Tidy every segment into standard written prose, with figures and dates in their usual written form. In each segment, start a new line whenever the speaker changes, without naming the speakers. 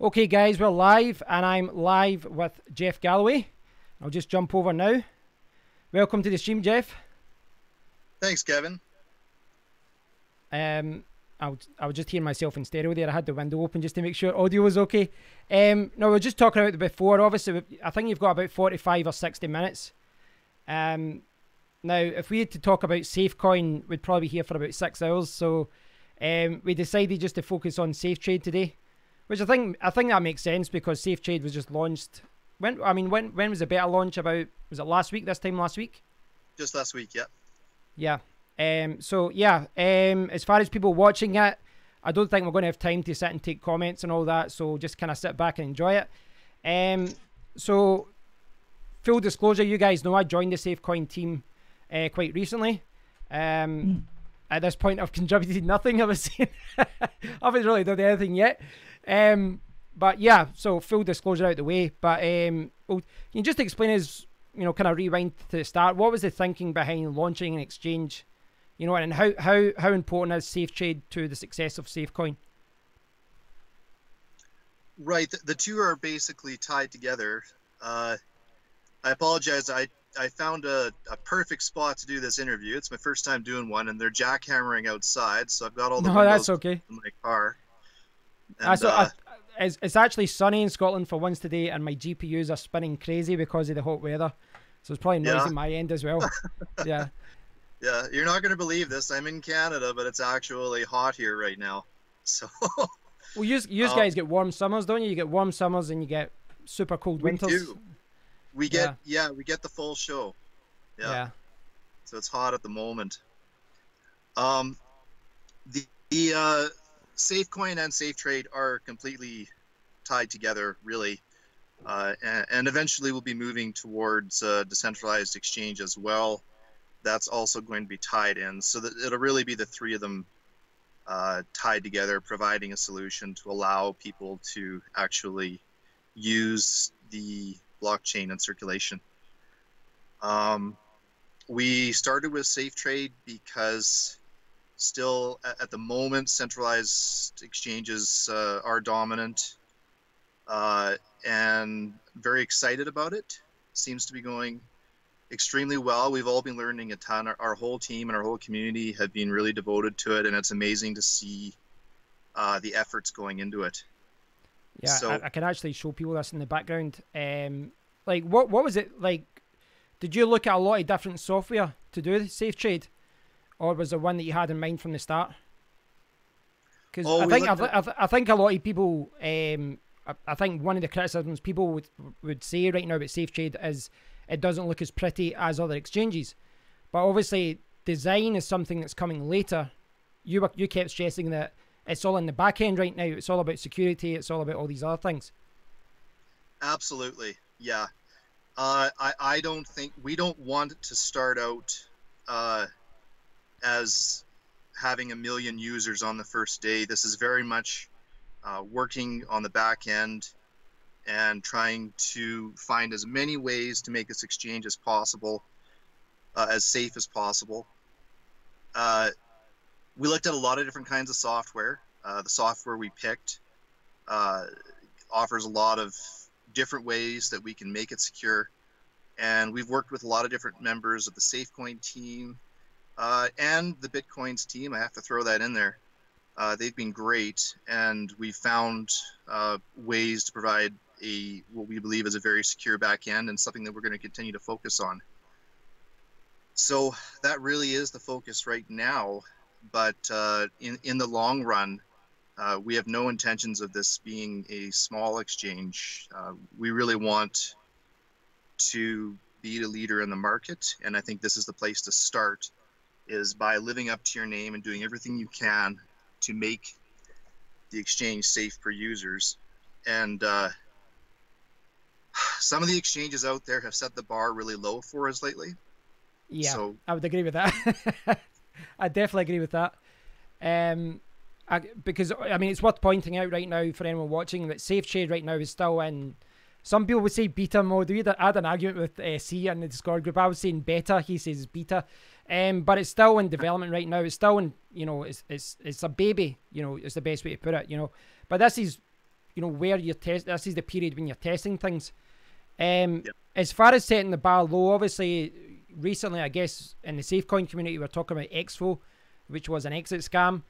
Okay guys, we're live and I'm live with Jeff Galloway. I'll just jump over now. Welcome to the stream, Jeff.
Thanks, Kevin.
I was just hearing myself in stereo there. I had the window open just to make sure audio was okay. No, we were just talking about it before. Obviously, I think you've got about 45 or 60 minutes. Now, if we had to talk about SafeCoin, we'd probably be here for about 6 hours. So we decided just to focus on SafeTrade today, which I think that makes sense because SafeTrade was just launched. When was the beta launch? Was it last week? This time last week?
Just last week, yeah.
Yeah. As far as people watching it, I don't think we're going to have time to sit and take comments and all that. So just kind of sit back and enjoy it. So full disclosure, you guys know I joined the SafeCoin team quite recently. At this point, I've contributed nothing. I haven't really done anything yet. But yeah, so full disclosure out the way. But can you just explain us, kind of rewind to the start? What was the thinking behind launching an exchange? And how important is SafeTrade to the success of SafeCoin?
Right, the two are basically tied together. I apologize. I found a perfect spot to do this interview. It's my first time doing one, and they're jackhammering outside, so I've got all the windows in my car. And,
it's actually sunny in Scotland for once today, and my GPUs are spinning crazy because of the hot weather. So it's probably noisy on my end as well. Yeah.
Yeah, you're not going to believe this. I'm in Canada, but it's actually hot here right now. So.
Well, you guys get warm summers, don't you? You get warm summers and you get super cold winters.
We do. We get we get the full show. Yeah. So it's hot at the moment. The SafeCoin and SafeTrade are completely tied together, really, and eventually we'll be moving towards decentralized exchange as well. That's also going to be tied in, so that it'll really be the three of them tied together, providing a solution to allow people to actually use the blockchain in circulation. We started with SafeTrade because still at the moment centralized exchanges are dominant, and very excited about it. Seems to be going extremely well. We've all been learning a ton. Our whole team and our whole community have been really devoted to it, and it's amazing to see the efforts going into it.
Yeah, so, I can actually show people this in the background. Like, what was it like? Did you look at a lot of different software to do SafeTrade, or was there one that you had in mind from the start? Because I think a lot of people, I think one of the criticisms people would say right now about SafeTrade is it doesn't look as pretty as other exchanges. But obviously, design is something that's coming later. You kept stressing that it's all in the back end right now. It's all about security. It's all about all these other things.
Absolutely, yeah. I don't think we don't want to start out as having 1 million users on the first day. This is very much working on the back end and trying to find as many ways to make this exchange as possible, as safe as possible. We looked at a lot of different kinds of software. The software we picked offers a lot of different ways that we can make it secure. And we've worked with a lot of different members of the SafeCoin team and the Bitcoins team. I have to throw that in there. They've been great, and we found ways to provide what we believe is a very secure back end and something that we're going to continue to focus on. So that really is the focus right now. But in the long run, we have no intentions of this being a small exchange. We really want to be the leader in the market, and I think this is the place to start, is by living up to your name and doing everything you can to make the exchange safe for users. And some of the exchanges out there have set the bar really low for us lately.
Yeah,
so,
I would agree with that. I definitely agree with that. Because, I mean, it's worth pointing out right now for anyone watching that SafeTrade right now is still in, some people would say beta mode. We had an argument with C in the Discord group. I was saying beta, he says beta. But it's still in development right now. It's still in, it's a baby, it's the best way to put it, But this is where you're this is the period when you're testing things.
Yep.
As far as setting the bar low, obviously recently, I guess in the SafeCoin community, we're talking about Exfo, which was an exit scam.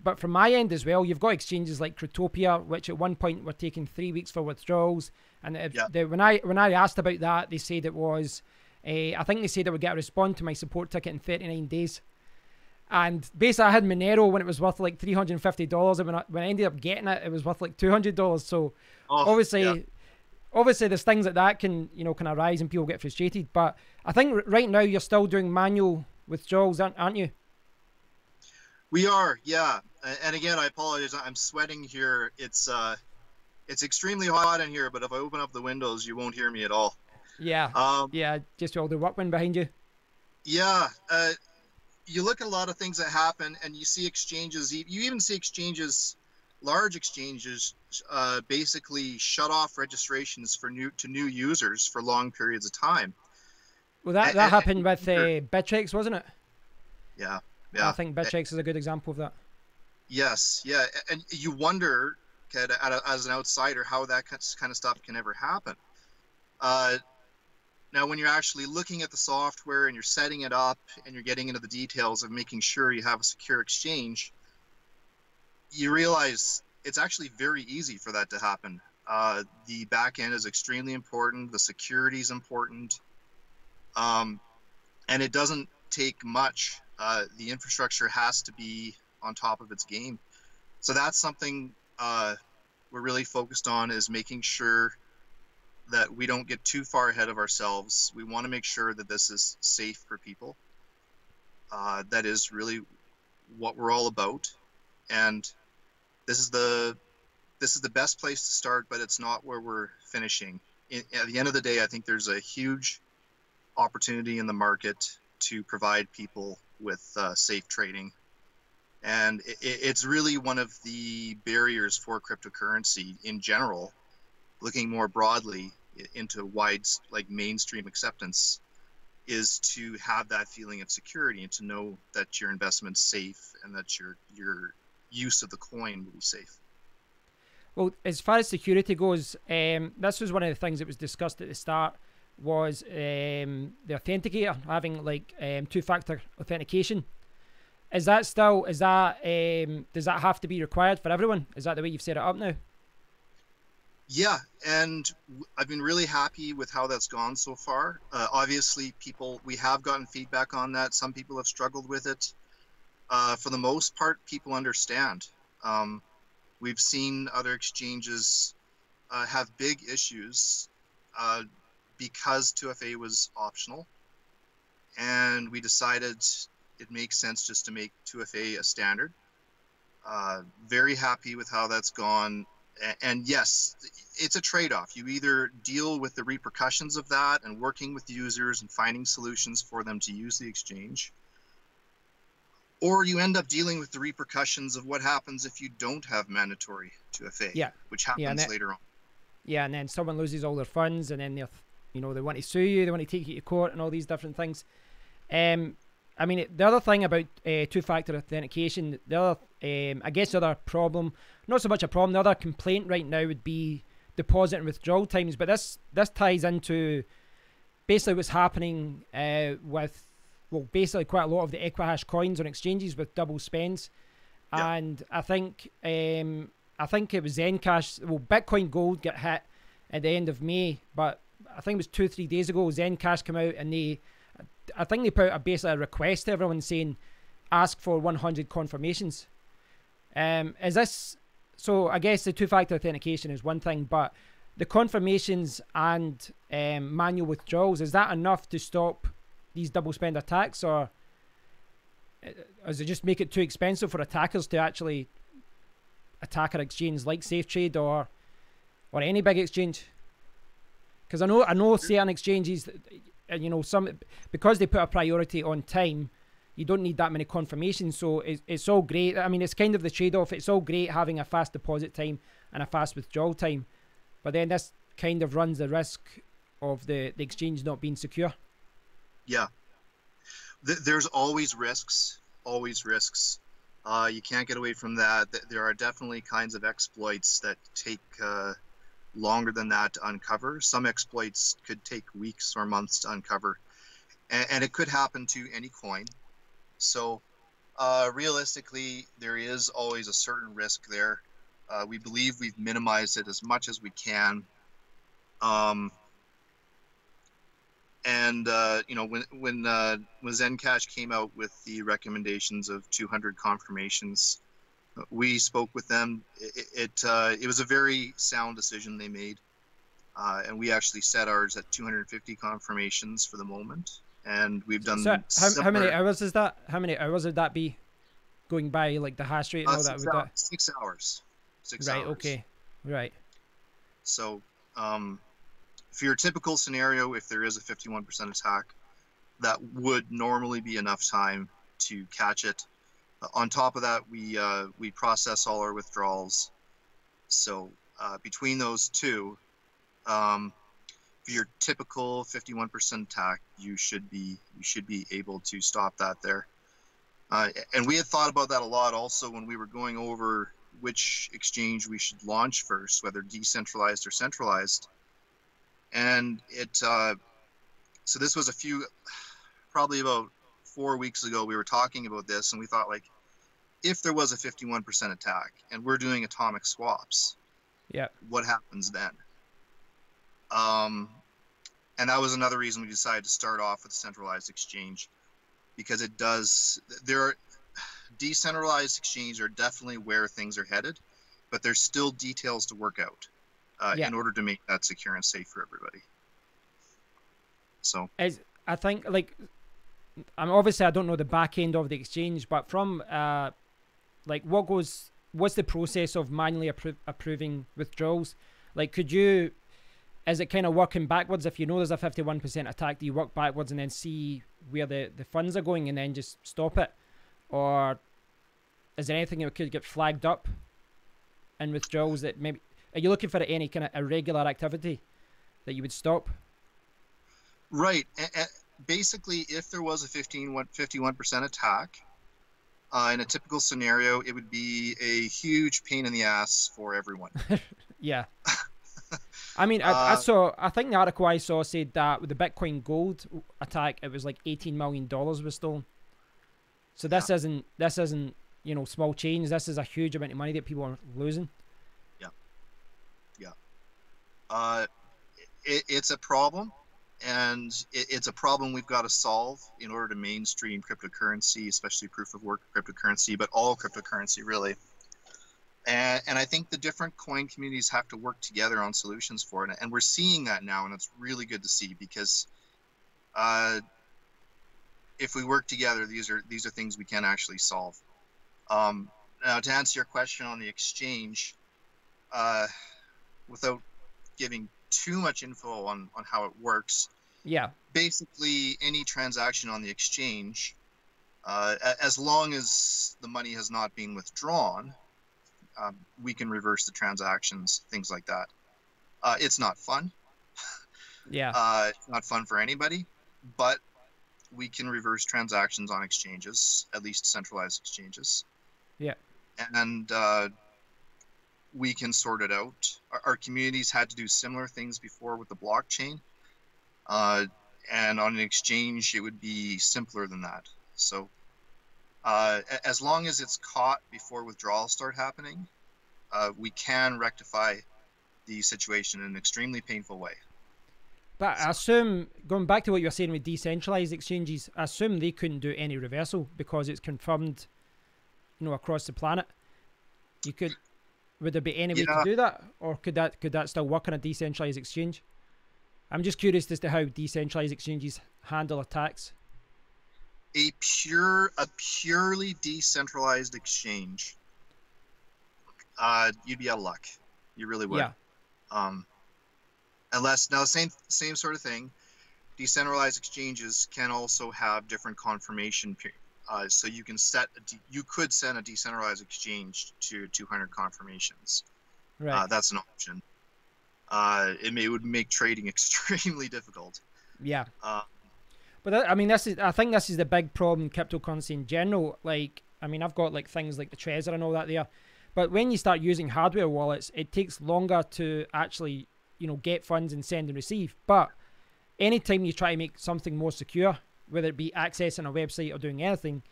But from my end as well, you've got exchanges like Cryptopia, which at one point were taking 3 weeks for withdrawals. And when I asked about that, they said it was, I think they said I would get a response to my support ticket in 39 days. And basically, I had Monero when it was worth like $350, and when I ended up getting it, it was worth like $200. So obviously, there's things like that can arise and people get frustrated. But I think right now you're still doing manual withdrawals, aren't you?
We are, yeah. And again, I apologize. I'm sweating here. It's extremely hot in here, but if I open up the windows, you won't hear me at all.
Yeah. Yeah, just all the workmen behind you.
Yeah. You look at a lot of things that happen, and you see exchanges. You even see exchanges, large exchanges, basically shut off registrations for new users for long periods of time.
Well, that happened with Bittrex, wasn't it?
Yeah.
Yeah. I think Bittrex is a good example of that.
Yes. Yeah. And you wonder, as an outsider, how that kind of stuff can ever happen. Now, when you're actually looking at the software and you're setting it up and you're getting into the details of making sure you have a secure exchange, you realize it's actually very easy for that to happen. The back end is extremely important. The security is important. And it doesn't take much. The infrastructure has to be on top of its game. So that's something we're really focused on, is making sure that we don't get too far ahead of ourselves. We want to make sure that this is safe for people. That is really what we're all about. And this is the best place to start, but it's not where we're finishing. At the end of the day, I think there's a huge opportunity in the market to provide people with safe trading. And it's really one of the barriers for cryptocurrency in general, looking more broadly into mainstream acceptance, is to have that feeling of security and to know that your investment's safe and that your use of the coin will be safe.
Well, as far as security goes, this was one of the things that was discussed at the start, was the authenticator having two-factor authentication. Does that have to be required for everyone? Is that the way you've set it up now?
Yeah, and I've been really happy with how that's gone so far. Obviously, we have gotten feedback on that. Some people have struggled with it. For the most part, people understand. We've seen other exchanges have big issues because 2FA was optional, and we decided it makes sense just to make 2FA a standard. Very happy with how that's gone. And yes, it's a trade-off. You either deal with the repercussions of that and working with users and finding solutions for them to use the exchange, or you end up dealing with the repercussions of what happens if you don't have mandatory 2FA, which happens later on. Yeah,
and then someone loses all their funds, and then they want to sue you, they want to take you to court, and all these different things. I mean, the other thing about two-factor authentication, I guess the other problem, not so much a problem, the other complaint right now would be deposit and withdrawal times. But this ties into basically what's happening with, well, basically quite a lot of the Equihash coins on exchanges with double spends. Yeah. And I think it was Zencash. Well, Bitcoin Gold got hit at the end of May, but I think it was 2-3 days ago, Zencash came out and I think they put basically a request to everyone saying, ask for 100 confirmations. Is this, so I guess the two-factor authentication is one thing, but the confirmations and manual withdrawals, is that enough to stop these double spend attacks, or does it just make it too expensive for attackers to actually attack an exchange like SafeTrade or any big exchange? Because I know certain exchanges, some, because they put a priority on time, you don't need that many confirmations. So it's all great. I mean, it's kind of the trade-off. It's all great having a fast deposit time and a fast withdrawal time, but then this kind of runs the risk of the exchange not being secure.
Yeah. There's always risks. You can't get away from that. There are definitely kinds of exploits that take longer than that to uncover. Some exploits could take weeks or months to uncover, and it could happen to any coin. So realistically, there is always a certain risk there. We believe we've minimized it as much as we can. And you know, when Zencash came out with the recommendations of 200 confirmations, we spoke with them. It was a very sound decision they made, and we actually set ours at 250 confirmations for the moment. And we've done.
So how many hours is that? How many hours would that be? Going by like the hash rate and all that.
6 hours. 6
right.
hours.
Okay. Right.
So, for your typical scenario, if there is a 51% attack, that would normally be enough time to catch it. On top of that, we process all our withdrawals. So between those two, for your typical 51% attack, you should be able to stop that there. And we had thought about that a lot also when we were going over which exchange we should launch first, whether decentralized or centralized. And so this was probably about 4 weeks ago, we were talking about this, and we thought, like, if there was a 51% attack and we're doing atomic swaps,
yeah, what
happens then? And that was another reason we decided to start off with a centralized exchange, because decentralized exchanges are definitely where things are headed, but there's still details to work out in order to make that secure and safe for everybody. So
I think, like, obviously I don't know the back end of the exchange, but from like what's the process of manually approving withdrawals? Like, is it kind of working backwards? If you know there's a 51% attack, do you work backwards and then see where the funds are going and then just stop it? Or is there anything that could get flagged up in withdrawals that maybe, are you looking for any kind of irregular activity that you would stop?
Right. Basically, if there was a 51% attack, in a typical scenario, it would be a huge pain in the ass for everyone.
Yeah. I mean, I think the article I saw said that with the Bitcoin gold attack, it was like $18 million was stolen. So this isn't you know, small change. This is a huge amount of money that people are losing.
Yeah. It's a problem, and it's a problem we've got to solve in order to mainstream cryptocurrency, especially proof of work cryptocurrency, but all cryptocurrency really. And I think the different coin communities have to work together on solutions for it, and we're seeing that now, and it's really good to see, because if we work together, these are things we can actually solve. Now, to answer your question on the exchange, without giving too much info on how it works, basically any transaction on the exchange, as long as the money has not been withdrawn, we can reverse the transactions, things like that. It's not fun. It's not fun for anybody, but we can reverse transactions on exchanges, at least centralized exchanges.
Yeah.
And we can sort it out. Our communities had to do similar things before with the blockchain. And on an exchange, it would be simpler than that. So as long as it's caught before withdrawals start happening, we can rectify the situation in an extremely painful way.
But I assume, going back to what you were saying with decentralized exchanges, I assume they couldn't do any reversal because it's confirmed, you know, across the planet. Would there be any way to do that, or could that still work on a decentralized exchange? I'm just curious as to how decentralized exchanges handle attacks.
A purely decentralized exchange, you'd be out of luck. You really would. Yeah. Unless, now same sort of thing, decentralized exchanges can also have different confirmation periods. So you could send a decentralized exchange to 200 confirmations. Right. That's an option. It would make trading extremely difficult. Yeah. But
I mean, I think this is the big problem in cryptocurrency in general. Like, I mean, I've got like things like the Trezor and all that there. But when you start using hardware wallets, it takes longer to actually, you know, get funds and send and receive. But anytime you try to make something more secure, whether it be accessing a website or doing anything,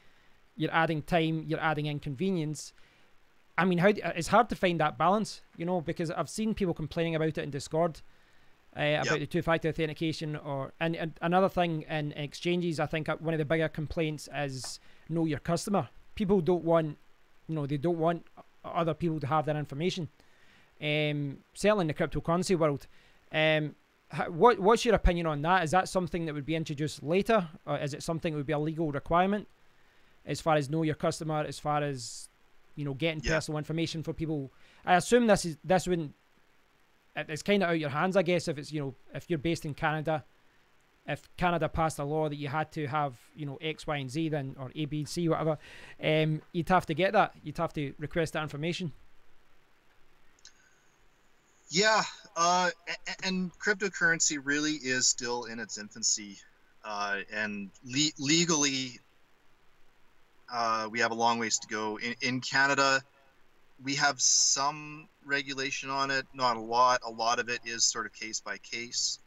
you're adding time, you're adding inconvenience. I mean, it's hard to find that balance, you know, because I've seen people complaining about it in Discord, about the two-factor authentication, and another thing in exchanges. I think one of the bigger complaints is know your customer. People don't want, you know, they don't want other people to have their information. Certainly in the cryptocurrency world. What's your opinion on that? Is that something that would be introduced later, or is it something that would be a legal requirement as far as know your customer, as far as, you know, getting personal information for people? I assume this wouldn't, it's kind of out your hands, I guess, if it's, you know, if you're based in Canada, if Canada passed a law that you had to have, you know, X, Y, and Z, then, or A, B, C, whatever, you'd have to get that. You'd have to request that information.
Yeah, and cryptocurrency really is still in its infancy, and legally, we have a long ways to go. In Canada, we have some regulation on it, not a lot. A lot of it is sort of case by case.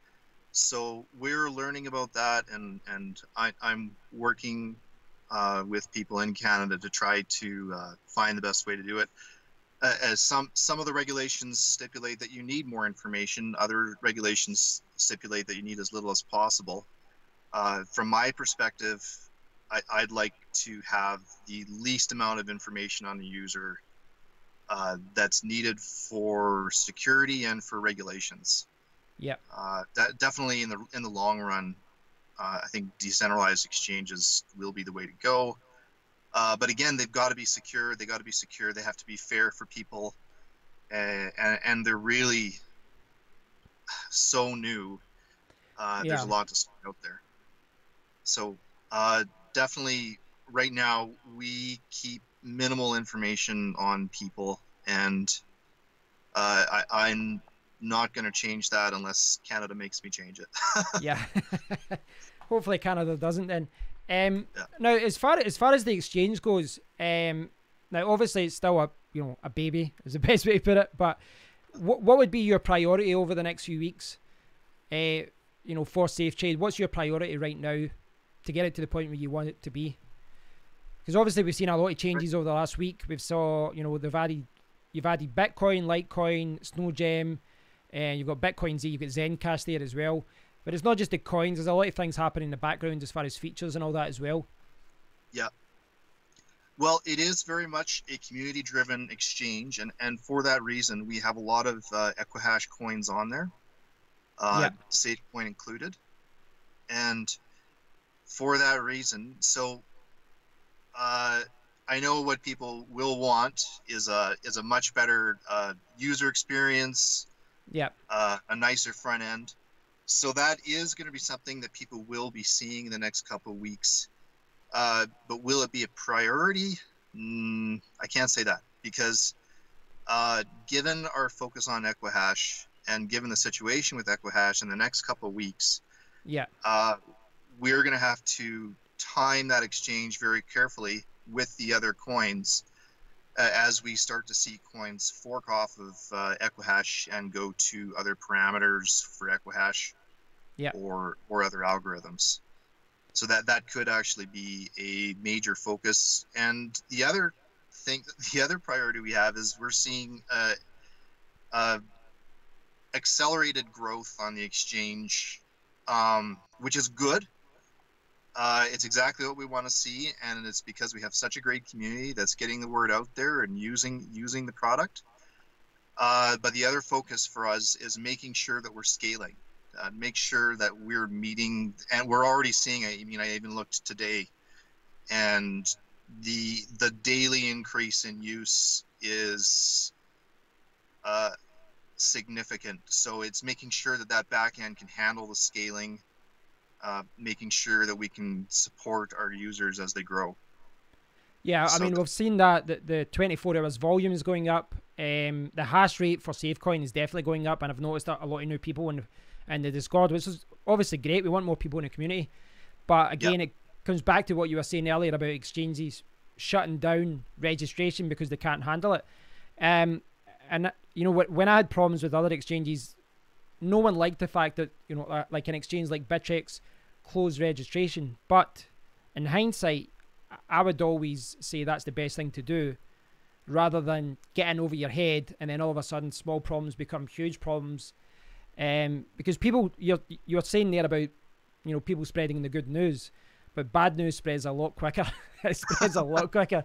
So we're learning about that, and I'm working with people in Canada to try to find the best way to do it. As some of the regulations stipulate that you need more information, other regulations stipulate that you need as little as possible. From my perspective, I'd like to have the least amount of information on the user that's needed for security and for regulations.
Yeah.
That definitely in the long run, I think decentralized exchanges will be the way to go. But again, they've got to be secure. They got to be secure. They have to be fair for people, and they're really so new. There's a lot to start out there. So definitely, right now we keep minimal information on people, and I'm not going to change that unless Canada makes me change it.
Yeah. Hopefully Canada doesn't then. Now, as far as the exchange goes, now obviously it's still a baby is the best way to put it. But what would be your priority over the next few weeks? You know, for SafeTrade, what's your priority right now to get it to the point where you want it to be? Because obviously we've seen a lot of changes over the last week. We've saw, you know, you've added Bitcoin, Litecoin, Snowgem, and you've got Bitcoin Z, you've got Zencash there as well. But it's not just the coins. There's a lot of things happening in the background as far as features and all that as well. Yeah.
Well, it is very much a community-driven exchange, and for that reason, we have a lot of Equihash coins on there, SafeCoin included. And for that reason, so I know what people will want is a much better user experience, a nicer front end. So that is going to be something that people will be seeing in the next couple of weeks. But will it be a priority? I can't say that, because given our focus on Equihash and given the situation with Equihash in the next couple of weeks, we're going to have to time that exchange very carefully with the other coins as we start to see coins fork off of Equihash and go to other parameters for Equihash or other algorithms. So that could actually be a major focus. And the other priority we have is we're seeing accelerated growth on the exchange, which is good. It's exactly what we want to see, and it's because we have such a great community that's getting the word out there and using the product. But the other focus for us is making sure that we're scaling, make sure that we're meeting, and we're already seeing it. I mean, I even looked today, and the daily increase in use is significant. So it's making sure that back end can handle the scaling. Making sure that we can support our users as they grow. Yeah,
I mean, we've seen that the 24 hours volume is going up. The hash rate for SafeCoin is definitely going up, and I've noticed that a lot of new people in the Discord, which is obviously great. We want more people in the community. But again, it comes back to what you were saying earlier about exchanges shutting down registration because they can't handle it. And you know, when I had problems with other exchanges, no one liked the fact that, you know, like an exchange like Bittrex closed registration. But in hindsight, I would always say that's the best thing to do, rather than getting over your head and then all of a sudden small problems become huge problems. Because people, you're saying there about, you know, people spreading the good news, but bad news spreads a lot quicker. It spreads a lot quicker.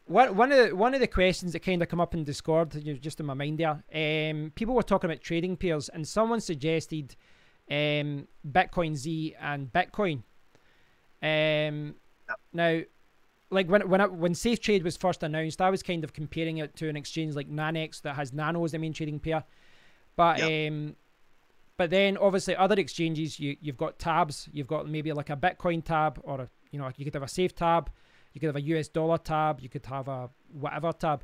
One of the questions that kind of come up in Discord, just in my mind there, people were talking about trading pairs, and someone suggested Bitcoin Z and Bitcoin. Now, like when SafeTrade was first announced, I was kind of comparing it to an exchange like Nano S that has Nano as the main trading pair, but but then obviously other exchanges, you've got tabs. You've got maybe like a Bitcoin tab, or you know, you could have a Safe tab, you could have a US dollar tab, you could have a whatever tab.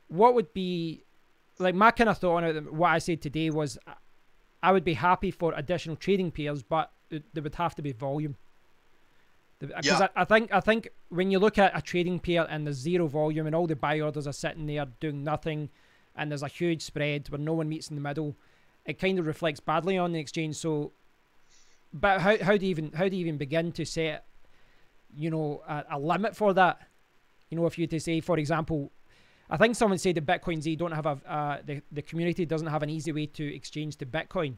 What would be like my kind of thought on it? What I said today was, I would be happy for additional trading pairs, but there would have to be volume. Because I think when you look at a trading pair and there's zero volume and all the buy orders are sitting there doing nothing, and there's a huge spread where no one meets in the middle, it kind of reflects badly on the exchange. So, but how do you even begin to set, you know, a limit for that? You know, if you to say, for example, I think someone said that Bitcoin Z don't have the community doesn't have an easy way to exchange to Bitcoin.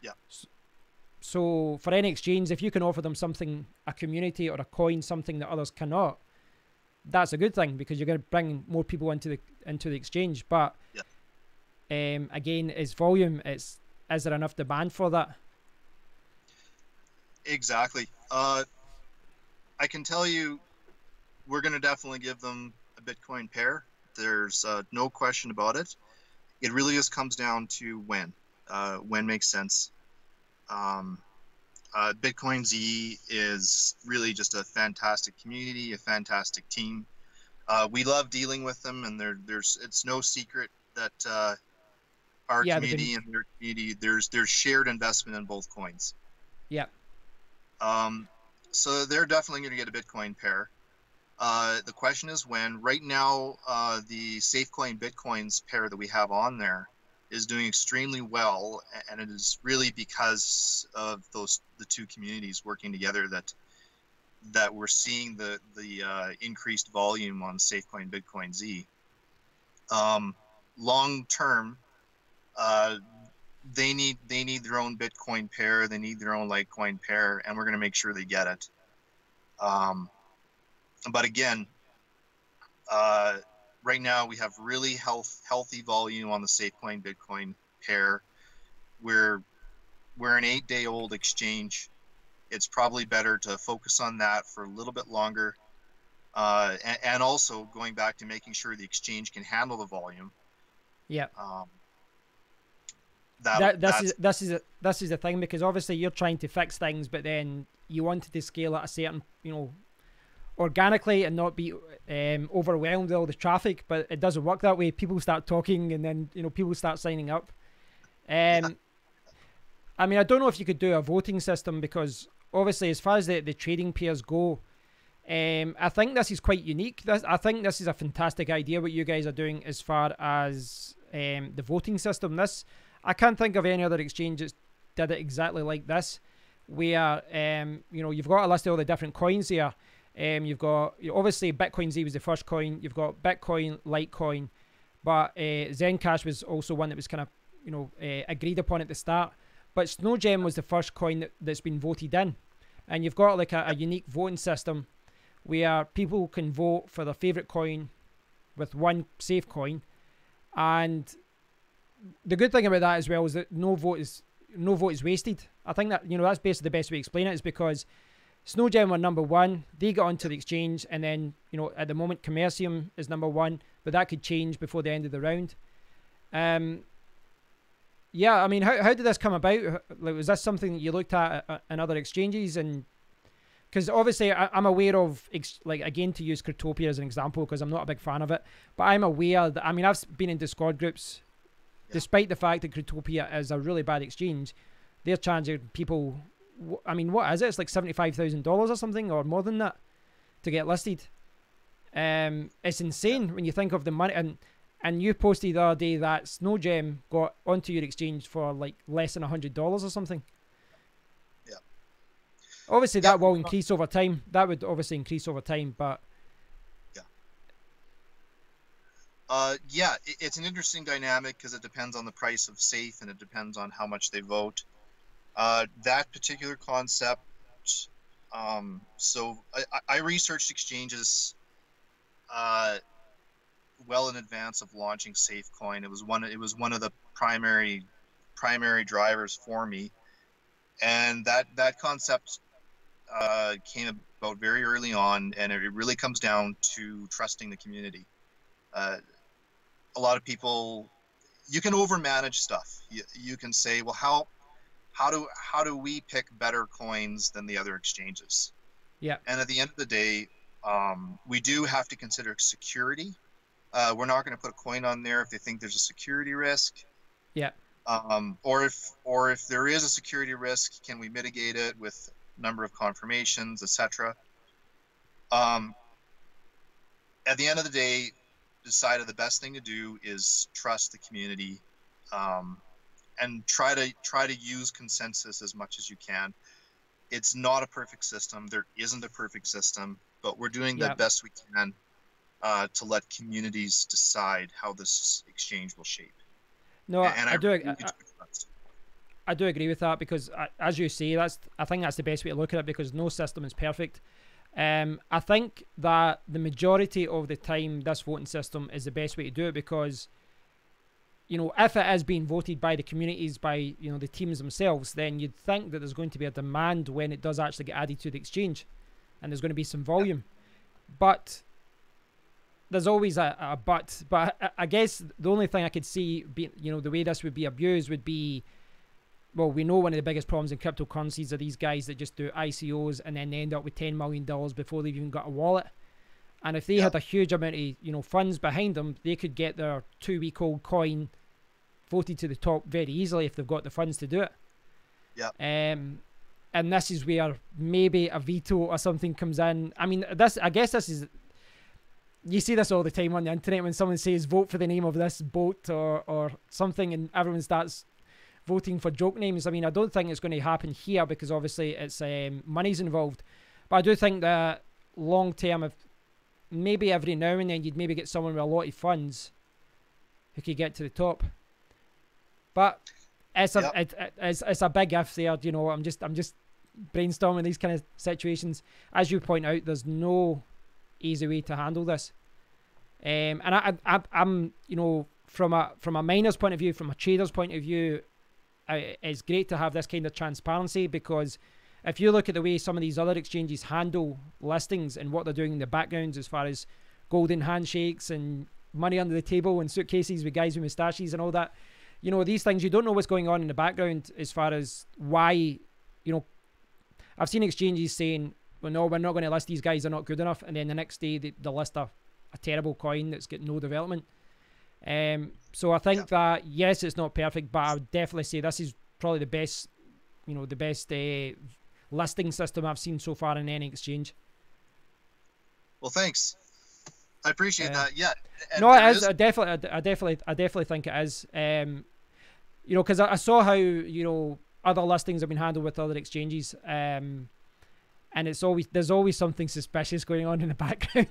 Yeah.
So for any exchange, if you can offer them something, a community or a coin, something that others cannot, that's a good thing, because you're going to bring more people into the exchange. But again, is volume, is there enough demand for that?
Exactly. I can tell you, we're going to definitely give them a Bitcoin pair. There's no question about it. It really just comes down to when makes sense. Bitcoin Z is really just a fantastic community, a fantastic team. We love dealing with them, and it's no secret that our community and their community, there's shared investment in both coins.
Yeah.
So they're definitely going to get a Bitcoin pair. The question is when. Right now, the SafeCoin Bitcoins pair that we have on there is doing extremely well, and it is really because of the two communities working together that we're seeing the increased volume on SafeCoin Bitcoin Z. Long term, they need their own Bitcoin pair, they need their own Litecoin pair, and we're going to make sure they get it. But again, right now we have really healthy volume on the SafeCoin Bitcoin pair. We're an 8-day-old exchange. It's probably better to focus on that for a little bit longer, and also going back to making sure the exchange can handle the volume.
Yeah. This is the thing, because obviously you're trying to fix things, but then you wanted to scale at a certain, you know, organically and not be overwhelmed with all the traffic, but it doesn't work that way. People start talking, and then, you know, people start signing up. I mean, I don't know if you could do a voting system, because obviously as far as the trading pairs go, I think this is quite unique. I think this is a fantastic idea what you guys are doing as far as the voting system. I can't think of any other exchange that did it exactly like this, where you know, you've got a list of all the different coins here. You've got, obviously Bitcoin Z was the first coin. You've got Bitcoin, Litecoin, but Zencash was also one that was kind of, you know, agreed upon at the start. But Snowgem was the first coin that's been voted in, and you've got like a unique voting system where people can vote for their favorite coin with one safe coin. And the good thing about that as well is that no vote is wasted. I think that, you know, that's basically the best way to explain it, is because Snowgem were number one, they got onto the exchange, and then, you know, at the moment Commercium is number one, but that could change before the end of the round. Yeah, I mean, how did this come about? Like, was this something that you looked at in other exchanges? And because obviously I'm aware of, like, again, to use Cryptopia as an example, because I'm not a big fan of it, but I'm aware that, I mean, I've been in Discord groups, despite the fact that Cryptopia is a really bad exchange, they're charging people, I mean, what is it? It's like $75,000 or something, or more than that, to get listed. It's insane when you think of the money. And you posted the other day that Snowgem got onto your exchange for like less than $100 or something.
Yeah.
Obviously, that will increase over time. That would obviously increase over time, but
yeah, it's an interesting dynamic because it depends on the price of Safe and it depends on how much they vote. That particular concept. So I researched exchanges well in advance of launching SafeCoin. It was one of the primary drivers for me, and that concept came about very early on, and it really comes down to trusting the community. A lot of people, you can overmanage stuff. You can say, well, how do we pick better coins than the other exchanges?
Yeah.
And at the end of the day, we do have to consider security. We're not going to put a coin on there if they think there's a security risk.
Yeah.
Or if there is a security risk, can we mitigate it with number of confirmations, etc. At the end of the day, decided the best thing to do is trust the community, and try to use consensus as much as you can. It's not a perfect system. There isn't a perfect system, but we're doing the best we can to let communities decide how this exchange will shape.
No, I do agree with that, because as you say, I think that's the best way to look at it, because no system is perfect. I think that the majority of the time this voting system is the best way to do it, because if it is being voted by the communities, by the teams themselves, then you'd think that there's going to be a demand when it does actually get added to the exchange, and there's going to be some volume. But there's always a but. But I guess the only thing I could see, the way this would be abused would be, well, we know one of the biggest problems in cryptocurrencies are these guys that just do ICOs and then they end up with $10 million before they've even got a wallet. And if they had a huge amount of funds behind them, they could get their 2-week-old coin voted to the top very easily if they've got the funds to do it.
Yeah.
And this is where maybe a veto or something comes in. I mean, I guess this is, you see this all the time on the internet when someone says vote for the name of this boat or something, and everyone starts voting for joke names. I mean, I don't think it's going to happen here because obviously it's money's involved. But I do think that long term, if maybe every now and then you'd maybe get someone with a lot of funds who could get to the top. But it's a big if there. I'm just brainstorming these kind of situations. As you point out, there's no easy way to handle this. And I'm from a miner's point of view, from a trader's point of view, it's great to have this kind of transparency, because if you look at the way some of these other exchanges handle listings and what they're doing in the backgrounds as far as golden handshakes and money under the table and suitcases with guys with moustaches and all that, these things, you don't know what's going on in the background as far as why, I've seen exchanges saying, well, no, we're not going to list these guys, they're not good enough, and then the next day they list a terrible coin that's got no development. So I think that, yes, it's not perfect, but I would definitely say this is probably the best, listing system I've seen so far in any exchange.
Well, thanks. I appreciate that. Yeah.
No, it is. I definitely think it is. Because I saw how other listings have been handled with other exchanges, and there's always something suspicious going on in the background.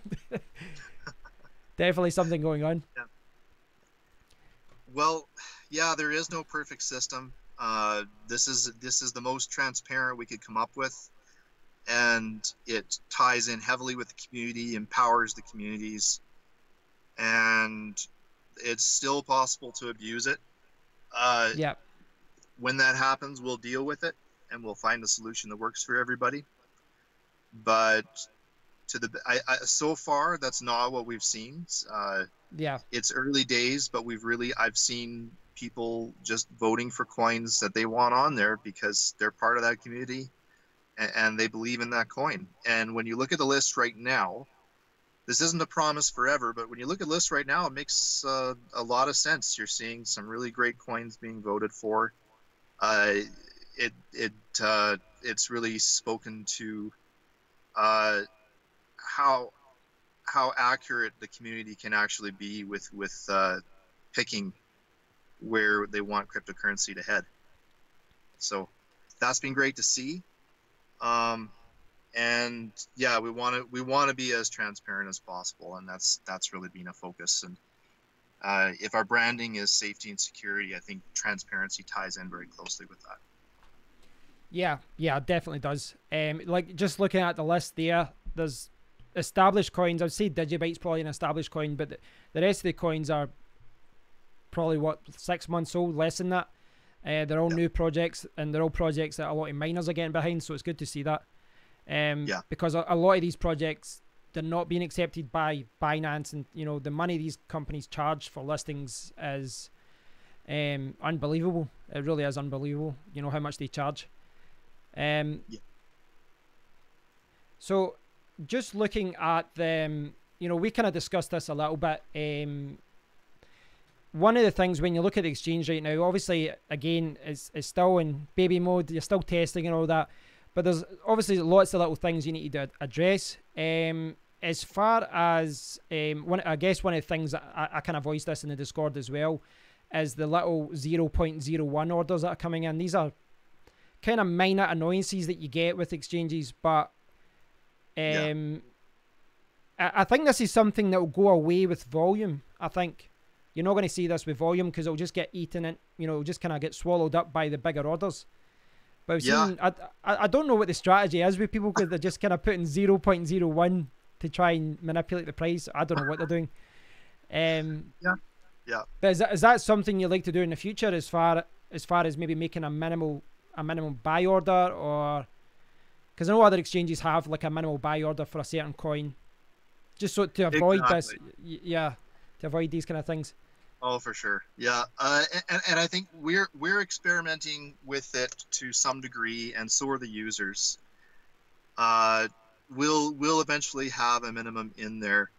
Definitely something going on.
Yeah. Well, yeah, there is no perfect system. This is the most transparent we could come up with, and it ties in heavily with the community, empowers the communities, and it's still possible to abuse it. When that happens, we'll deal with it and we'll find a solution that works for everybody. But so far, that's not what we've seen. It's early days, but I've seen people just voting for coins that they want on there because they're part of that community and they believe in that coin. And when you look at the list right now, this isn't a promise forever, but when you look at the list right now, it makes a lot of sense. You're seeing some really great coins being voted for. It it's really spoken to uh, how accurate the community can actually be with picking where they want cryptocurrency to head. So that's been great to see. And yeah, we want to be as transparent as possible, and that's really been a focus. And if our branding is safety and security, I think transparency ties in very closely with that.
Yeah, it definitely does. Like just looking at the list there, there's established coins. I'd say Digibyte's probably an established coin, but the rest of the coins are probably 6 months old, less than that. They're all new projects, and they're all projects that a lot of miners are getting behind, so it's good to see that. Because a lot of these projects, they're not being accepted by Binance, and the money these companies charge for listings is unbelievable. It really is unbelievable, how much they charge. So just looking at them, we kind of discussed this a little bit. One of the things when you look at the exchange right now, obviously, again, it's still in baby mode. You're still testing and all that. But there's obviously lots of little things you need to address. As far as, I guess one of the things that I kind of voiced this in the Discord as well, is the little 0.01 orders that are coming in. These are kind of minor annoyances that you get with exchanges, but I think this is something that will go away with volume. I think you're not going to see this with volume because it'll just get eaten and it'll just kind of get swallowed up by the bigger orders. But I've seen, I don't know what the strategy is with people, because they're just kind of putting 0.01 to try and manipulate the price. I don't know what they're doing. But is that something you like to do in the future, as far as maybe making a minimum buy order, or because I know other exchanges have like a minimal buy order for a certain coin, just so to avoid this, to avoid these kind of things.
Oh, for sure. Yeah. And I think we're experimenting with it to some degree, and so are the users. We'll eventually have a minimum in there.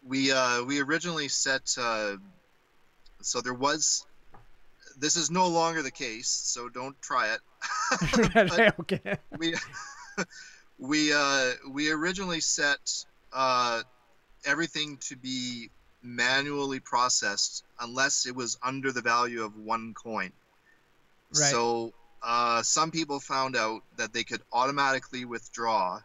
We originally set, so there was, this is no longer the case, so don't try it.
Okay.
We originally set everything to be manually processed unless it was under the value of one coin. Right. So some people found out that they could automatically withdraw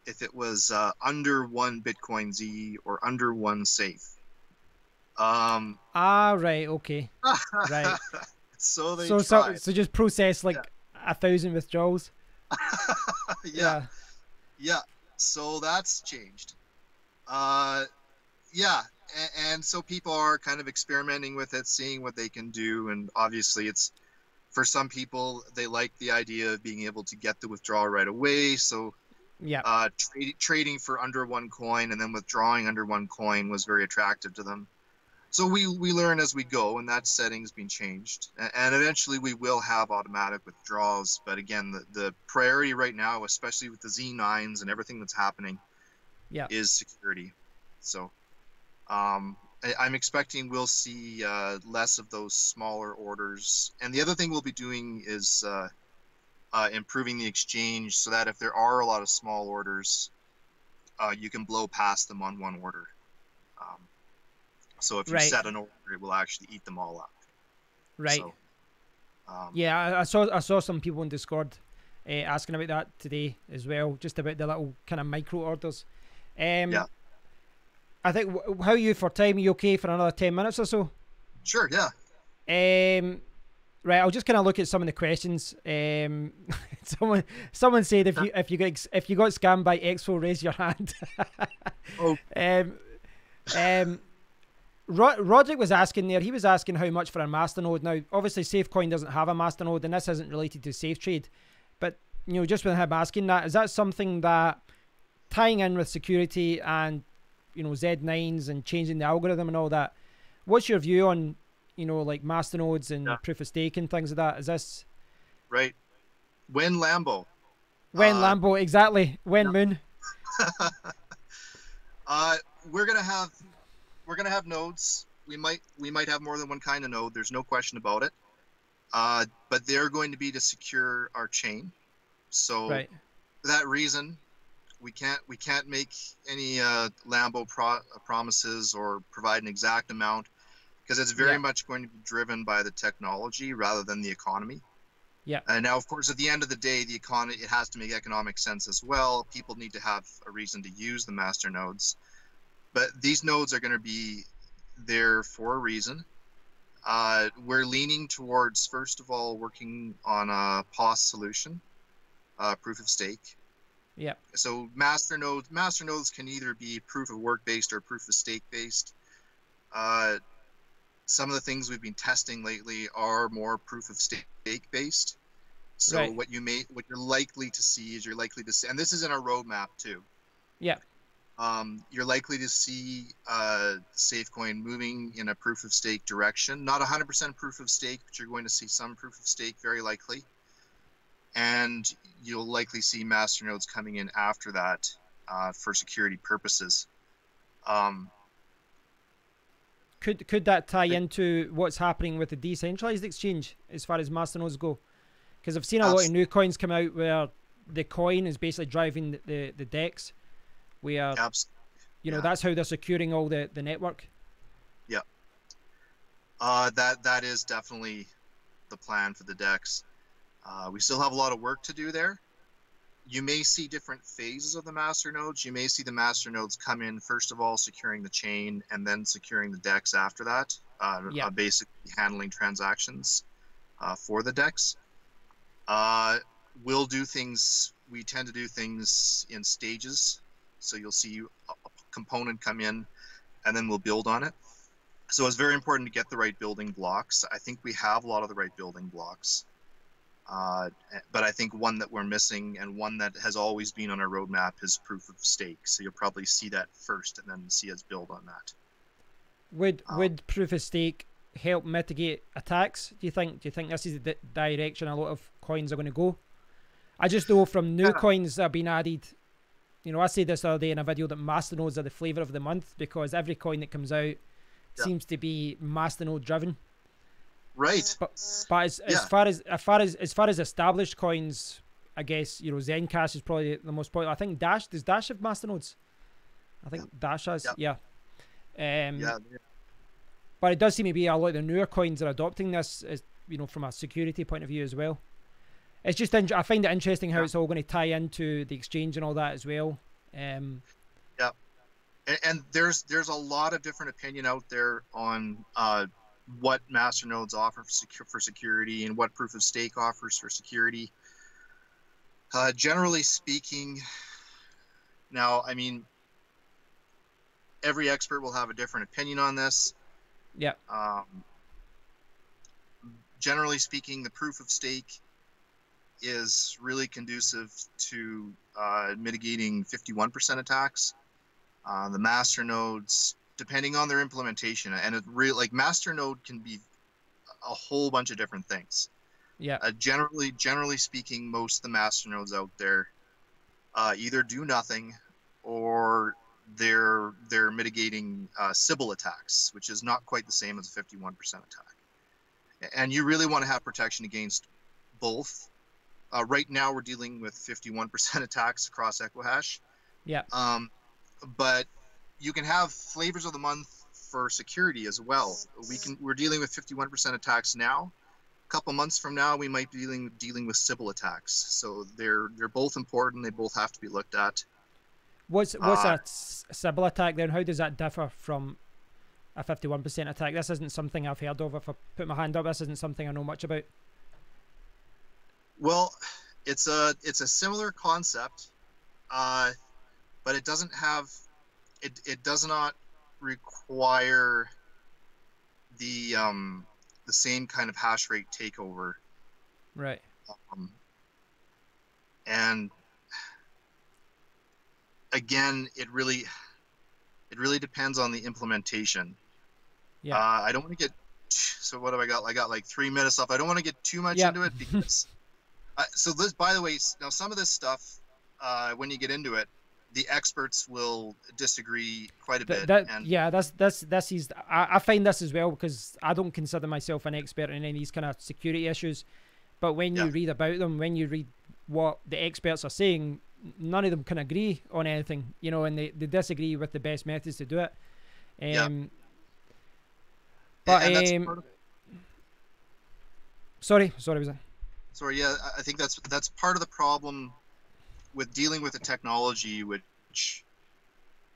if it was under 1 Bitcoin Z or under 1 Safe.
Right, okay. Right.
So they
so just process like 1,000 withdrawals.
Yeah. So that's changed. And so people are kind of experimenting with it, seeing what they can do, and obviously it's, for some people, they like the idea of being able to get the withdrawal right away. So trading for under 1 coin and then withdrawing under 1 coin was very attractive to them. So we learn as we go, and that setting's been changed. And eventually we will have automatic withdrawals. But again, the priority right now, especially with the Z9s and everything that's happening, is security. So I'm expecting we'll see less of those smaller orders. And the other thing we'll be doing is improving the exchange so that if there are a lot of small orders, you can blow past them on one order. So if you set an order, it will actually eat them all up.
Right.
So,
I saw some people in Discord asking about that today as well, just about the little kind of micro orders. I think, how are you for time? Are you okay for another 10 minutes or so?
Sure, yeah.
Right, I'll just kind of look at some of the questions. Someone said if you got scammed by Expo, raise your hand. Roderick was asking there. He was asking how much for a Masternode. Now, obviously, SafeCoin doesn't have a Masternode, and this isn't related to SafeTrade. But just with him asking that, is that something that, tying in with security and Z9s and changing the algorithm and all that, what's your view on like Masternodes and proof of stake and things like that? Is this
right? When Lambo?
When Lambo, exactly. When Moon?
We're gonna have nodes. We might have more than one kind of node. There's no question about it. but they're going to be to secure our chain. So
Right.
for that reason, we can't make any Lambo promises or provide an exact amount, because it's very
Yeah.
much going to be driven by the technology rather than the economy.
Yeah.
And now, of course, at the end of the day, the economy, it has to make economic sense as well. People need to have a reason to use the master nodes, but these nodes are going to be there for a reason. We're leaning towards, first of all, working on a POS solution, proof of stake.
Yeah.
So master nodes can either be proof of work based or proof of stake based. Some of the things we've been testing lately are more proof of stake based. So
Right.
what you're likely to see, and this is in our roadmap too.
Yeah.
You're likely to see SafeCoin moving in a proof of stake direction. Not 100% proof of stake, but you're going to see some proof of stake, very likely. And you'll likely see masternodes coming in after that for security purposes.
Could that tie into what's happening with the decentralized exchange as far as masternodes go? Because I've seen a lot of new coins come out where the coin is basically driving the DEX, where you know that's how they're securing all the network.
Yeah, that is definitely the plan for the DEX. We still have a lot of work to do there. You may see different phases of the masternodes. You may see the masternodes come in first of all securing the chain and then securing the DEX after that, basically handling transactions for the DEX. We'll do things. We tend to do things in stages. So you'll see a component come in, and then we'll build on it. So it's very important to get the right building blocks. I think we have a lot of the right building blocks. But I think one that we're missing and one that has always been on our roadmap is proof of stake. So you'll probably see that first and then see us build on that.
Would proof of stake help mitigate attacks? Do you think this is the direction a lot of coins are going to go? I just know from new coins that have been added, you know, I said this the other day in a video that masternodes are the flavor of the month because every coin that comes out seems to be masternode driven.
Right.
But as far as established coins, I guess, you know, Zencash is probably the most popular. I think does Dash have masternodes? I think Dash has. Yeah. But it does seem to be a lot of the newer coins are adopting this, as you know, from a security point of view as well. It's just I find it interesting how it's all going to tie into the exchange and all that as well.
And there's a lot of different opinion out there on what masternodes offer for security and what proof of stake offers for security. Generally speaking, now, I mean, every expert will have a different opinion on this.
Yeah.
Generally speaking, the proof of stake is really conducive to mitigating 51% attacks. The masternodes, depending on their implementation, and it really, like, masternode can be a whole bunch of different things.
Yeah.
Generally speaking, most of the masternodes out there either do nothing or they're mitigating Sybil attacks, which is not quite the same as a 51% attack. And you really want to have protection against both. Right now, we're dealing with 51% attacks across Equihash.
Yeah.
But you can have flavors of the month for security as well. We're dealing with 51% attacks now. A couple months from now, we might be dealing with Sybil attacks. So they're both important. They both have to be looked at.
What's a Sybil attack then? How does that differ from a 51% attack? This isn't something I've heard of. If I put my hand up, this isn't something I know much about.
Well, it's a similar concept, but it doesn't have it does not require the same kind of hash rate takeover.
Right.
And again, it really depends on the implementation.
Yeah.
I don't want to get, so what have I got? I got like 3 minutes left. I don't want to get too much into it because so this, by the way, now some of this stuff, when you get into it, the experts will disagree quite a bit.
This is I find this as well, because I don't consider myself an expert in any of these kind of security issues, but when you read about them, when you read what the experts are saying, none of them can agree on anything, you know, and they disagree with the best methods to do it. But sorry, was that?
Sorry, yeah, I think that's part of the problem with dealing with a technology which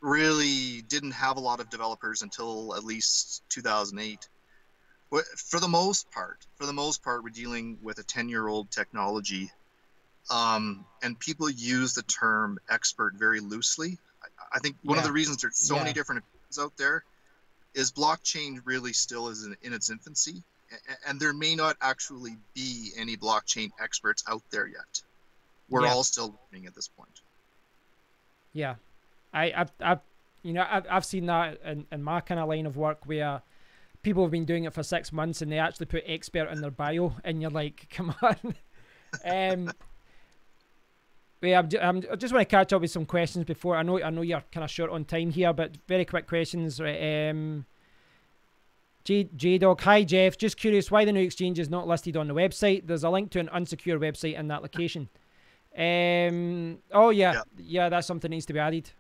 really didn't have a lot of developers until at least 2008. For the most part, we're dealing with a 10-year-old technology, and people use the term expert very loosely. I think one of the reasons there's so many different opinions out there is blockchain really still is in its infancy, and there may not actually be any blockchain experts out there yet. We're all still learning at this point.
Yeah, I've seen that in my kind of line of work, where people have been doing it for 6 months and they actually put expert in their bio, and you're like, come on. I just want to catch up with some questions before. I know you're kind of short on time here, but very quick questions. J-Dog, hi Jeff, just curious why the new exchange is not listed on the website. There's a link to an unsecure website in that location. That's something that needs to be added.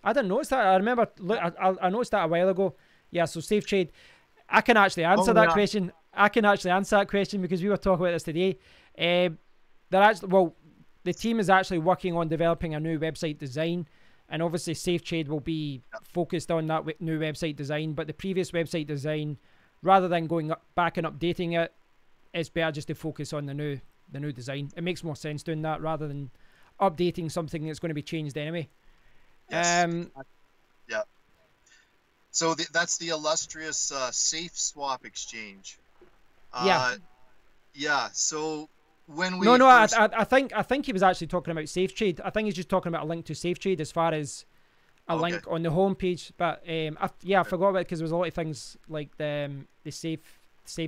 I didn't notice that. I remember, I noticed that a while ago. Yeah, so SafeTrade, I can actually answer that question. I can actually answer that question because we were talking about this today. The team is actually working on developing a new website design, and obviously SafeTrade will be focused on that new website design. But the previous website design, rather than going back and updating it, it's better just to focus on the new design. It makes more sense doing that rather than updating something that's going to be changed anyway.
Yes. So that's the illustrious Safe Swap exchange. So when we
I think he was actually talking about SafeTrade. I think he's just talking about a link to SafeTrade as far as a link on the homepage. But I forgot about it because there was a lot of things like the Safe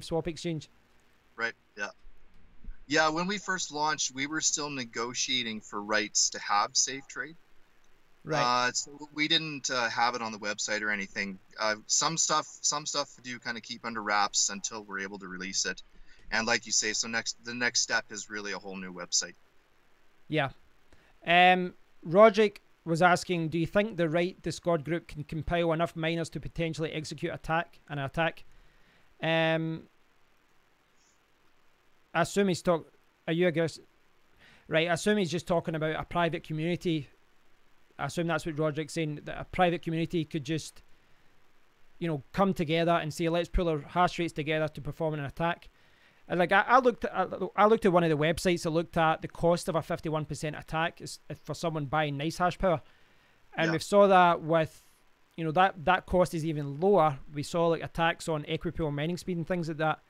Swap exchange.
Right. Yeah. When we first launched, we were still negotiating for rights to have SafeTrade.
Right.
So we didn't have it on the website or anything. Some stuff do kind of keep under wraps until we're able to release it. And like you say, so the next step is really a whole new website. Yeah.
Roderick was asking, do you think the right Discord group can compile enough miners to potentially execute an attack? I assume he's I assume he's just talking about a private community. I assume that's what Roderick's saying, that a private community could just, come together and say, let's pull our hash rates together to perform an attack. And I looked at one of the websites that looked at the cost of a 51% attack is for someone buying nice HashPower, and we saw that with, that cost is even lower. We saw like attacks on Equipool mining speed and things like that.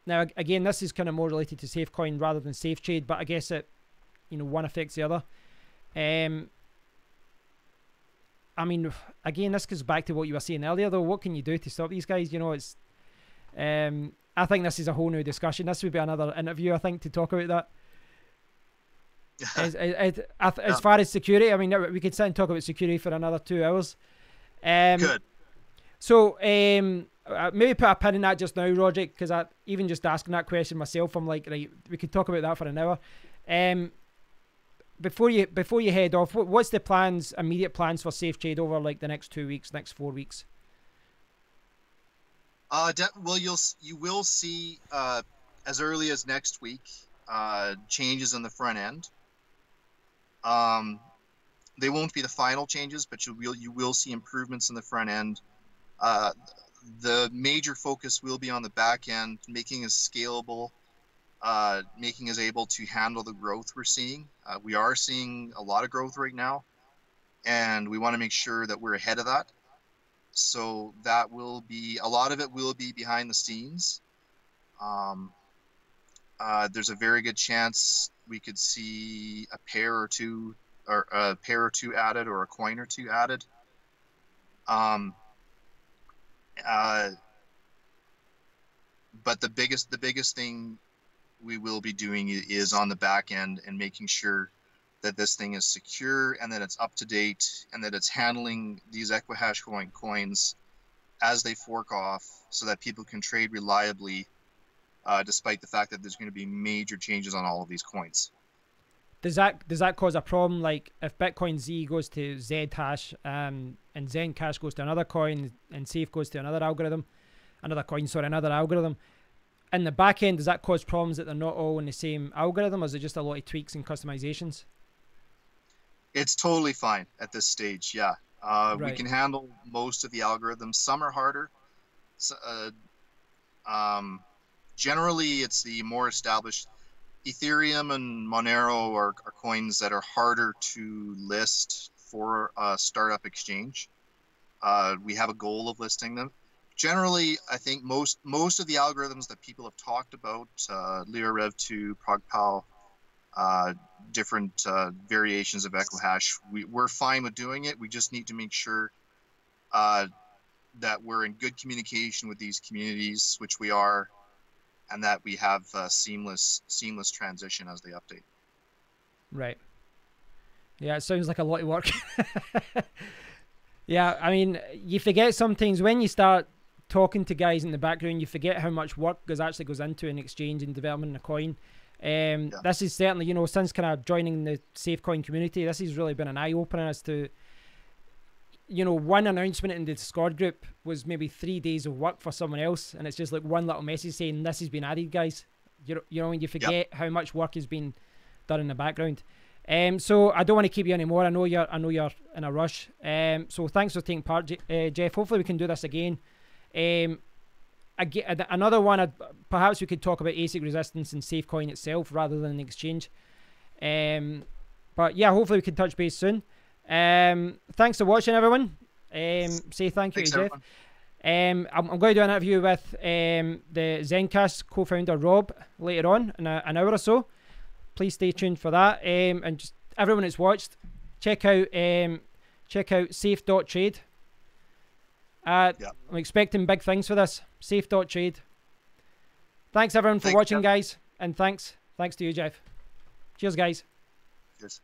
Now again, this is kind of more related to SafeCoin rather than SafeTrade, but I guess it, one affects the other. I mean, again, this goes back to what you were saying earlier, though. What can you do to stop these guys? It's. I think this is a whole new discussion. This would be another interview, I think, to talk about that. As far as security, I mean, we could sit and talk about security for another 2 hours.
Good.
So maybe put a pin in that just now, Roderick, because even just asking that question myself, I'm like, right, we could talk about that for an hour. Before you head off, what's the immediate plans for SafeTrade over like the next 2 weeks, next 4 weeks?
Well, you will see as early as next week changes in the front end. They won't be the final changes, but you will see improvements in the front end. The major focus will be on the back end, making us scalable, making us able to handle the growth we're seeing. We are seeing a lot of growth right now, and we want to make sure that we're ahead of that. So that will be, a lot of it will be behind the scenes. There's a very good chance we could see a pair or two added, or a coin or two added. But the biggest thing we will be doing is on the back end and making sure that this thing is secure and that it's up to date and that it's handling these Equihash coins as they fork off so that people can trade reliably, despite the fact that there's going to be major changes on all of these coins.
Does that cause a problem? Like if Bitcoin Z goes to Zhash and Zencash goes to another coin and Safe goes to another algorithm, another algorithm. In the back end, does that cause problems that they're not all in the same algorithm, or is it just a lot of tweaks and customizations?
It's totally fine at this stage, yeah.
Right.
We can handle most of the algorithms. Some are harder. Generally, it's the more established Ethereum and Monero are coins that are harder to list for a startup exchange. We have a goal of listing them. Generally, I think most of the algorithms that people have talked about, LiraRev2, ProgPal, different variations of Equihash, we're fine with doing it. We just need to make sure that we're in good communication with these communities, which we are, and that we have seamless transition as they update.
Right. Yeah, it sounds like a lot of work. Yeah, I mean, you forget sometimes when you start talking to guys in the background, you forget how much work actually goes into an exchange and developing a coin. This is certainly, since kind of joining the SafeCoin community, this has really been an eye-opener as to, one announcement in the Discord group was maybe 3 days of work for someone else, and it's just like one little message saying this has been added, guys. When you forget how much work has been done in the background. So I don't want to keep you anymore. I know you're in a rush. So thanks for taking part, Jeff. Hopefully we can do this again. Another one, perhaps we could talk about ASIC resistance and SafeCoin itself rather than the exchange. But yeah, hopefully we can touch base soon. Thanks for watching, everyone. Say thank you to Jeff. I'm going to do an interview with the Zencash co-founder Rob later on in an hour or so. Please stay tuned for that. And just everyone that's watched, check out Safe.Trade. I'm expecting big things for this. Safe.Trade. Thanks everyone for watching, guys, and thanks to you, Jeff. Cheers, guys.
Cheers.